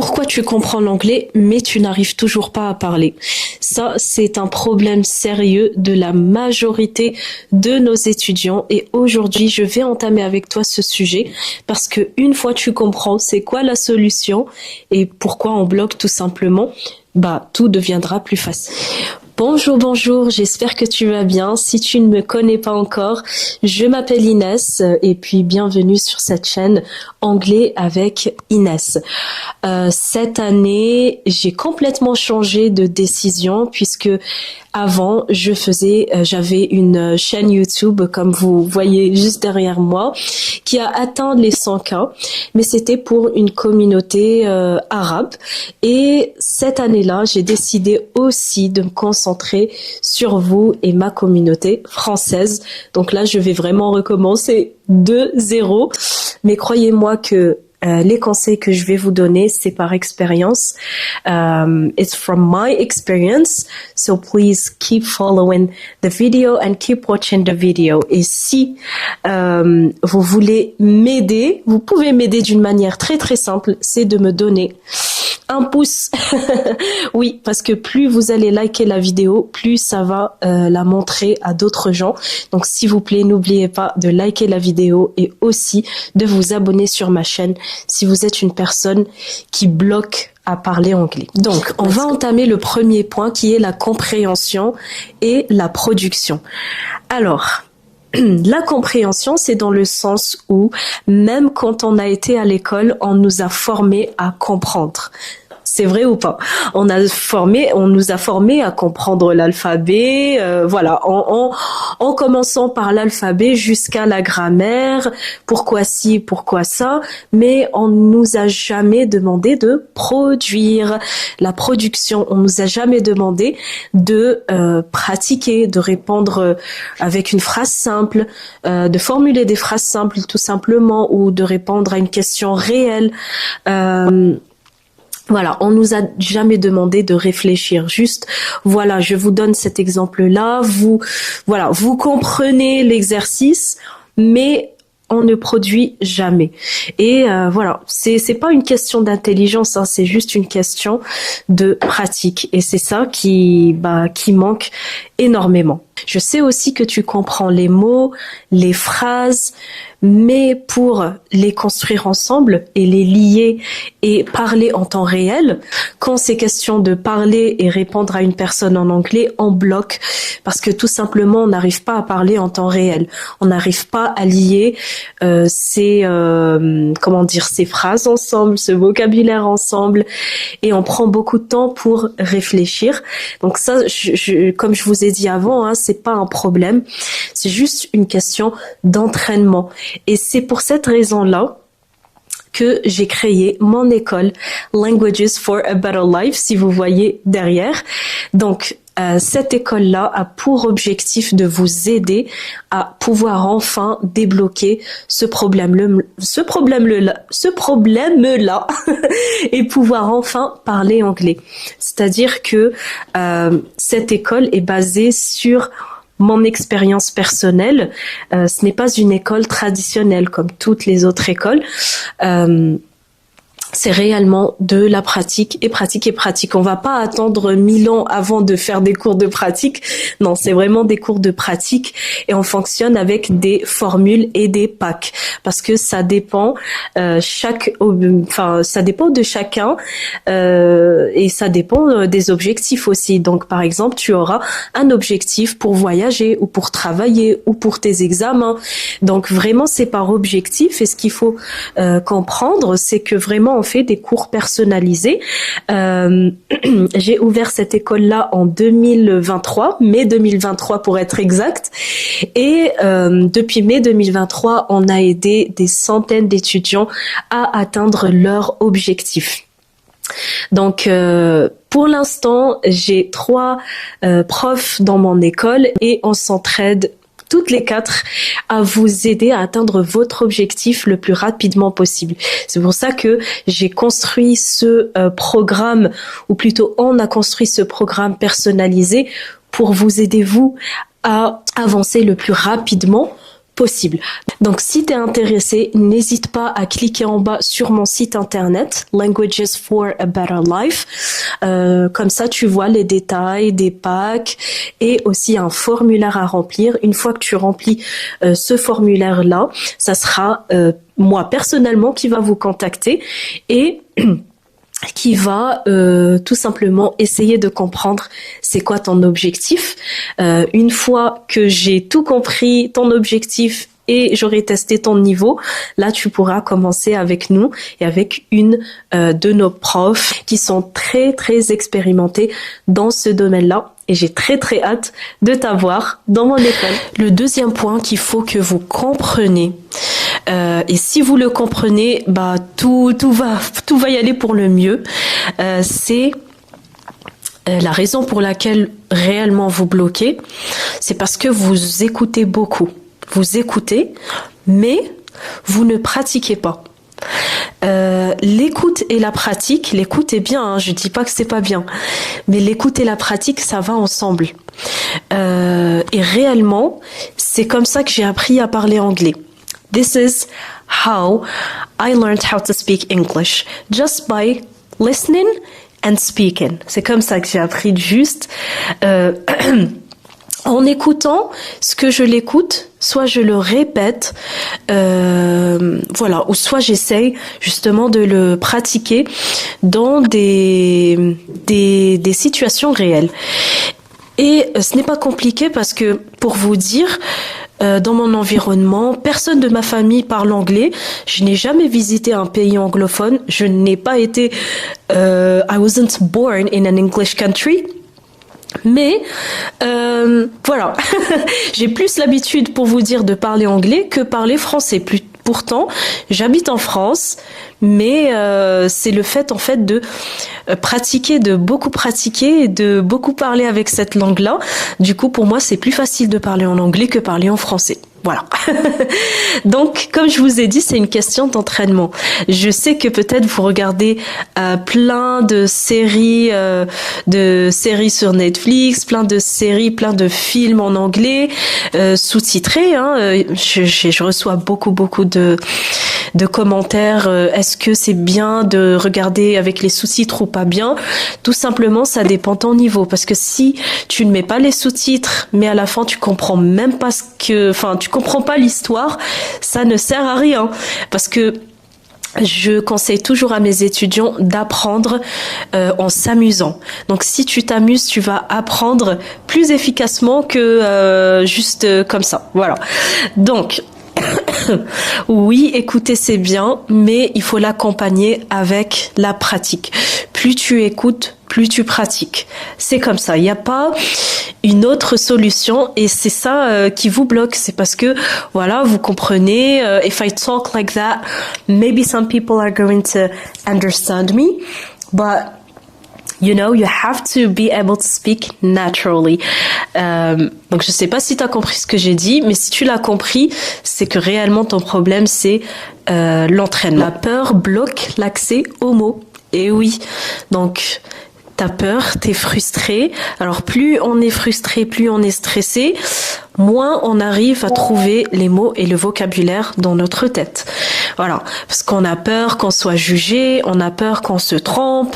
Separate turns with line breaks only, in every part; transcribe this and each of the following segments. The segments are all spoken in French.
Pourquoi tu comprends l'anglais mais tu n'arrives toujours pas à parler? Ça, c'est un problème sérieux de la majorité de nos étudiants et aujourd'hui, je vais entamer avec toi ce sujet parce que une fois tu comprends c'est quoi la solution et pourquoi on bloque tout simplement, tout deviendra plus facile. Bonjour, j'espère que tu vas bien. Si tu ne me connais pas encore, je m'appelle Inès et puis bienvenue sur cette chaîne Anglais avec Inès. Cette année, j'ai complètement changé de décision puisque avant, j'avais une chaîne YouTube, comme vous voyez juste derrière moi, qui a atteint les 100K, mais c'était pour une communauté arabe. Et cette année-là, j'ai décidé aussi de me concentrer sur vous et ma communauté française. Donc là, je vais vraiment recommencer de zéro. Mais croyez-moi que les conseils que je vais vous donner, c'est par expérience. It's from my experience. So please keep following the video and keep watching the video. Et si vous voulez m'aider, vous pouvez m'aider d'une manière très très simple, c'est de me donner un pouce. Oui, parce que plus vous allez liker la vidéo, plus ça va la montrer à d'autres gens. Donc s'il vous plaît, n'oubliez pas de liker la vidéo et aussi de vous abonner sur ma chaîne si vous êtes une personne qui bloque à parler anglais. Donc, on va entamer le premier point qui est la compréhension et la production. Alors, la compréhension, c'est dans le sens où, même quand on a été à l'école, on nous a formés à comprendre. C'est vrai ou pas? On nous a formés à comprendre l'alphabet, voilà, en commençant par l'alphabet jusqu'à la grammaire, pourquoi ci, pourquoi ça, mais on nous a jamais demandé de produire. La production, on nous a jamais demandé de pratiquer, de répondre avec une phrase simple, de formuler des phrases simples tout simplement, ou de répondre à une question réelle. Voilà, on nous a jamais demandé de réfléchir. Juste, voilà, je vous donne cet exemple-là. Vous comprenez l'exercice, mais on ne produit jamais. Et voilà, c'est pas une question d'intelligence, hein, c'est juste une question de pratique. Et c'est ça qui manque énormément. Je sais aussi que tu comprends les mots, les phrases, mais pour les construire ensemble et les lier et parler en temps réel, quand c'est question de parler et répondre à une personne en anglais, on bloque parce que tout simplement on n'arrive pas à parler en temps réel. On n'arrive pas à lier ces phrases ensemble, ce vocabulaire ensemble, et on prend beaucoup de temps pour réfléchir. Donc ça, comme je vous ai dit avant, hein, c'est pas un problème, c'est juste une question d'entraînement. Et c'est pour cette raison-là que j'ai créé mon école Languages for a Better Life, si vous voyez derrière. Donc, cette école-là a pour objectif de vous aider à pouvoir enfin débloquer ce problème-là et pouvoir enfin parler anglais. C'est-à-dire que cette école est basée sur mon expérience personnelle. Ce n'est pas une école traditionnelle comme toutes les autres écoles. C'est réellement de la pratique et pratique et pratique. On va pas attendre 1000 ans avant de faire des cours de pratique. Non, c'est vraiment des cours de pratique et on fonctionne avec des formules et des packs parce que ça dépend ça dépend de chacun et ça dépend des objectifs aussi. Donc par exemple, tu auras un objectif pour voyager ou pour travailler ou pour tes examens. Donc vraiment c'est par objectif, et ce qu'il faut comprendre, c'est que vraiment on fait des cours personnalisés. J'ai ouvert cette école-là en 2023, mai 2023 pour être exact. Et depuis mai 2023, on a aidé des centaines d'étudiants à atteindre leur objectif. Donc, pour l'instant, j'ai 3 profs dans mon école et on s'entraide toutes les 4 à vous aider à atteindre votre objectif le plus rapidement possible. C'est pour ça que j'ai construit ce programme, ou plutôt on a construit ce programme personnalisé pour vous aider, vous, à avancer le plus rapidement possible. Donc si tu es intéressé, n'hésite pas à cliquer en bas sur mon site internet Languages for a Better Life. Comme ça tu vois les détails des packs et aussi un formulaire à remplir. Une fois que tu remplis ce formulaire là, ça sera moi personnellement qui va vous contacter et qui va tout simplement essayer de comprendre c'est quoi ton objectif. Une fois que j'ai tout compris, ton objectif, et j'aurai testé ton niveau, là tu pourras commencer avec nous et avec une de nos profs qui sont très très expérimentés dans ce domaine-là. Et j'ai très très hâte de t'avoir dans mon école. Le deuxième point qu'il faut que vous compreniez, et si vous le comprenez, bah tout va y aller pour le mieux. C'est la raison pour laquelle réellement vous bloquez, c'est parce que vous écoutez beaucoup. Vous écoutez, mais vous ne pratiquez pas. L'écoute et la pratique, l'écoute est bien, hein, je dis pas que c'est pas bien, mais l'écoute et la pratique, ça va ensemble. Et réellement, c'est comme ça que j'ai appris à parler anglais. This is how I learned how to speak English, just by listening and speaking. C'est comme ça que j'ai appris juste en écoutant ce que je l'écoute, soit je le répète, voilà, ou soit j'essaye justement de le pratiquer dans des situations réelles. Et ce n'est pas compliqué parce que, pour vous dire, dans mon environnement, personne de ma famille parle anglais. Je n'ai jamais visité un pays anglophone. Je n'ai pas été... I wasn't born in an English country. Mais voilà, j'ai plus l'habitude, pour vous dire, de parler anglais que parler français. Pourtant, j'habite en France, mais c'est le fait en fait de pratiquer, de beaucoup pratiquer et de beaucoup parler avec cette langue-là. Du coup, pour moi, c'est plus facile de parler en anglais que parler en français. Voilà. Donc, comme je vous ai dit, c'est une question d'entraînement. Je sais que peut-être vous regardez plein de séries sur Netflix, plein de films en anglais, sous-titrés. Hein. Je reçois beaucoup de commentaires. Est-ce que c'est bien de regarder avec les sous-titres ou pas bien? Tout simplement, ça dépend de ton niveau. Parce que si tu ne mets pas les sous-titres, mais à la fin tu comprends même pas tu comprends pas l'histoire, ça ne sert à rien. Parce que je conseille toujours à mes étudiants d'apprendre en s'amusant. Donc si tu t'amuses, tu vas apprendre plus efficacement que juste comme ça. Voilà. Donc oui, écouter c'est bien, mais il faut l'accompagner avec la pratique. Plus tu écoutes, plus tu pratiques. C'est comme ça. Il n'y a pas une autre solution et c'est ça qui vous bloque. C'est parce que, voilà, vous comprenez, if I talk like that, maybe some people are going to understand me, but you know, you have to be able to speak naturally. Donc je sais pas si tu as compris ce que j'ai dit, mais si tu l'as compris, c'est que réellement ton problème c'est l'entraînement. La peur bloque l'accès aux mots. Et oui, donc t'as peur, t'es frustré. Alors plus on est frustré, plus on est stressé, moins on arrive à trouver les mots et le vocabulaire dans notre tête. Voilà, parce qu'on a peur qu'on soit jugé, on a peur qu'on se trompe,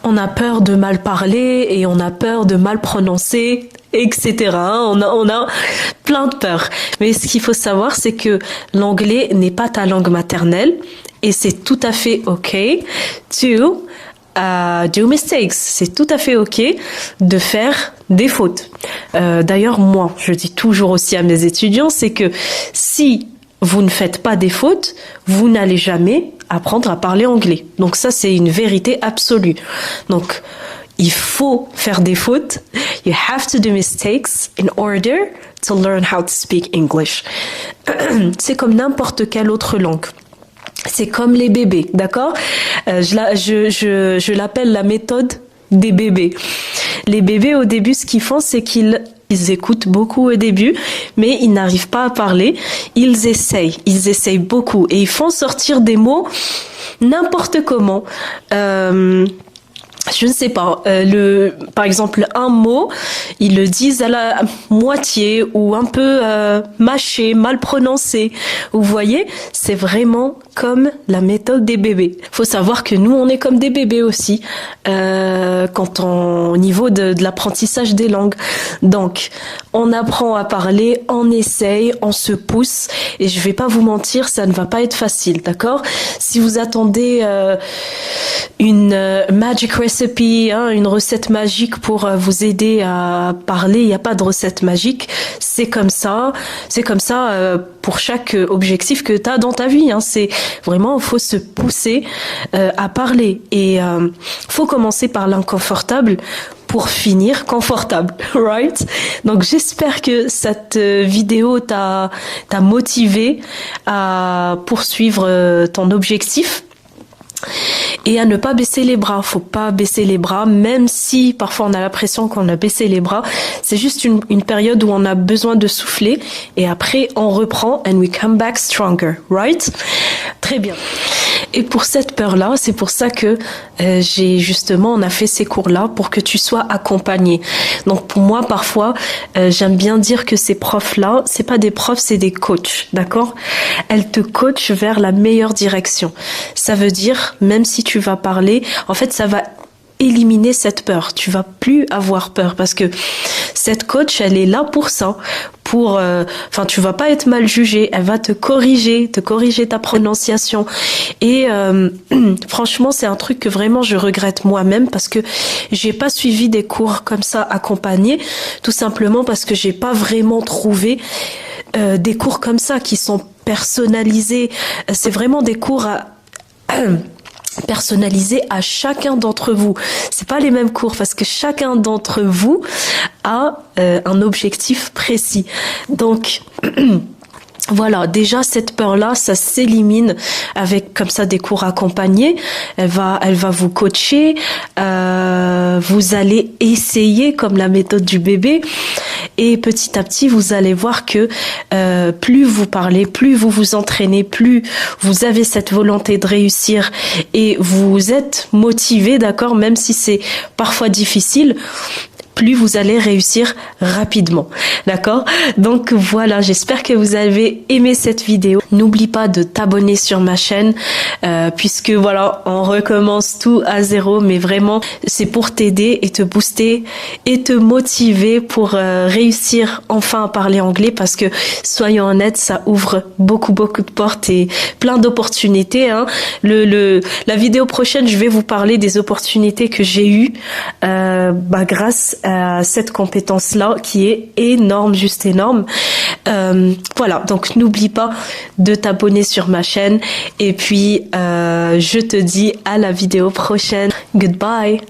on a peur de mal parler et on a peur de mal prononcer, etc. On a plein de peurs. Mais ce qu'il faut savoir, c'est que l'anglais n'est pas ta langue maternelle et c'est tout à fait OK to do mistakes. C'est tout à fait OK de faire des fautes. D'ailleurs, moi, je dis toujours aussi à mes étudiants, c'est que si vous ne faites pas des fautes, vous n'allez jamais apprendre à parler anglais. Donc ça, c'est une vérité absolue. Donc, il faut faire des fautes. You have to do mistakes in order to learn how to speak English. C'est comme n'importe quelle autre langue. C'est comme les bébés, d'accord? Je l'appelle la méthode des bébés. Les bébés, au début, ce qu'ils font, c'est qu'ils écoutent beaucoup au début, mais ils n'arrivent pas à parler. Ils essayent beaucoup et ils font sortir des mots n'importe comment. je ne sais pas, par exemple, un mot, ils le disent à la moitié ou un peu mâché, mal prononcé. Vous voyez, c'est vraiment comme la méthode des bébés. Faut savoir que nous, on est comme des bébés aussi, au niveau de l'apprentissage des langues. Donc, on apprend à parler, on essaye, on se pousse, et je vais pas vous mentir, ça ne va pas être facile, d'accord? Si vous attendez une magic recipe, une recette magique pour vous aider à parler, il n'y a pas de recette magique. C'est comme ça pour chaque objectif que tu as dans ta vie. C'est vraiment, il faut se pousser à parler. Et faut commencer par l'inconfortable pour finir confortable, right? Donc j'espère que cette vidéo t'a motivé à poursuivre ton objectif. Et à ne pas baisser les bras. Faut pas baisser les bras, même si parfois on a l'impression qu'on a baissé les bras. C'est juste une période où on a besoin de souffler et après on reprend and we come back stronger, right? Très bien. Et pour cette peur-là, c'est pour ça que on a fait ces cours-là pour que tu sois accompagné. Donc pour moi, parfois, j'aime bien dire que ces profs-là, c'est pas des profs, c'est des coachs, d'accord? Elles te coachent vers la meilleure direction. Ça veut dire, même si tu vas parler, en fait, ça va éliminer cette peur. Tu vas plus avoir peur parce que cette coach, elle est là pour ça. Tu vas pas être mal jugé. Elle va te corriger ta prononciation. Et franchement, c'est un truc que vraiment je regrette moi-même parce que j'ai pas suivi des cours comme ça accompagnés, tout simplement parce que j'ai pas vraiment trouvé des cours comme ça qui sont personnalisés. C'est vraiment des cours personnalisé à chacun d'entre vous. C'est pas les mêmes cours parce que chacun d'entre vous a un objectif précis. Donc voilà, déjà cette peur-là, ça s'élimine avec comme ça des cours accompagnés. Elle va vous coacher. Vous allez essayer comme la méthode du bébé. Et petit à petit, vous allez voir que plus vous parlez, plus vous vous entraînez, plus vous avez cette volonté de réussir et vous êtes motivé, d'accord, même si c'est parfois difficile, plus vous allez réussir rapidement, d'accord? Donc voilà, j'espère que vous avez aimé cette vidéo. N'oublie pas de t'abonner sur ma chaîne, puisque voilà, on recommence tout à zéro, mais vraiment, c'est pour t'aider et te booster et te motiver pour réussir enfin à parler anglais, parce que soyons honnêtes, ça ouvre beaucoup de portes et plein d'opportunités. La vidéo prochaine, je vais vous parler des opportunités que j'ai eues grâce à cette compétence-là qui est énorme, juste énorme. Voilà, donc n'oublie pas de t'abonner sur ma chaîne et puis je te dis à la vidéo prochaine. Goodbye.